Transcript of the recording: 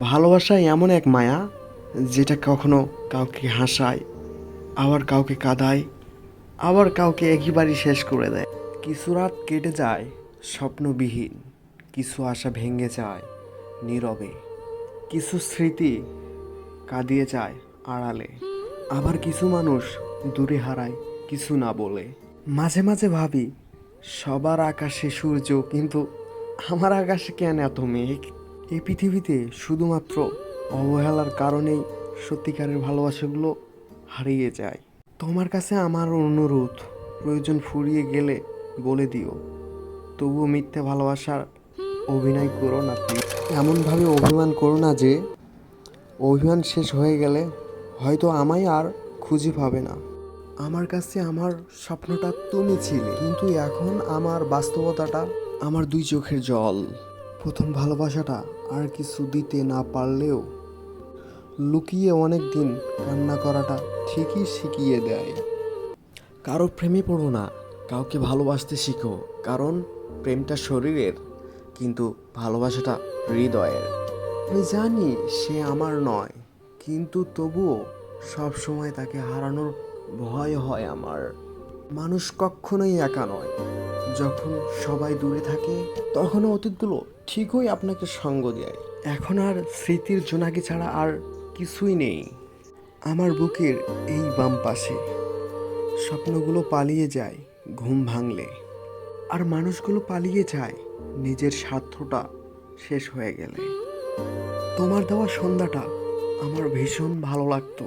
ভালোবাসা এমন এক মায়া যেটা কখনো কাউকে হাসায়, আবার কাউকে কাঁদায়, আবার কাউকে একেবারেই শেষ করে দেয়। কিছু রাত কেটে যায় স্বপ্নবিহীন, কিছু আশা ভেঙে যায় নীরবে, কিছু স্মৃতি কাঁদিয়ে যায় আড়ালে, আবার কিছু মানুষ দূরে হারায় কিছু না বলে। মাঝে মাঝে ভাবি সবার আকাশে সূর্য, কিন্তু আমার আকাশে কেন এত মেঘ? এই পৃথিবীতে শুধুমাত্র অবহেলার কারণেই সত্যিকারের ভালোবাসাগুলো হারিয়ে যায়। তোমার কাছে আমার অনুরোধ, প্রয়োজন ফুরিয়ে গেলে বলে দিও, তবুও মিথ্যে ভালোবাসার অভিনয় করো না প্লিজ। এমনভাবে অভিমান করো না যে অভিমান শেষ হয়ে গেলে হয়তো আমায় আর খুঁজে পাবে না। আমার কাছে আমার স্বপ্নটা তুমি ছিলে, কিন্তু এখন আমার বাস্তবতাটা আমার দুই চোখের জল। প্রথম ভালোবাসাটা আর কিছু দিতে না পারলেও লুকিয়ে অনেক দিন কান্না করাটা ঠিকই শিখিয়ে দেয়। কারো প্রেমে পড়ো না, কাউকে ভালোবাসতে শিখো, কারণ প্রেমটা শরীরের, কিন্তু ভালোবাসাটা হৃদয়ের। আমি জানি সে আমার নয়, কিন্তু তবুও সব সময় তাকে হারানোর ভয় হয় আমার। মানুষ কখনোই একা নয়। যখন সবাই দূরে থাকে তখন অতীতগুলো ঠিকই আপনাকে সঙ্গ দেয়। এখন আর স্মৃতির জোনাকি ছাড়া আর কিছুই নেই আমার বুকের এই বাম পাশে। স্বপ্নগুলো পালিয়ে যায় ঘুম ভাঙলে, আর মানুষগুলো পালিয়ে যায় নিজের স্বার্থটা শেষ হয়ে গেলে। তোমার দেওয়া সন্ধ্যাটা আমার ভীষণ ভালো লাগতো।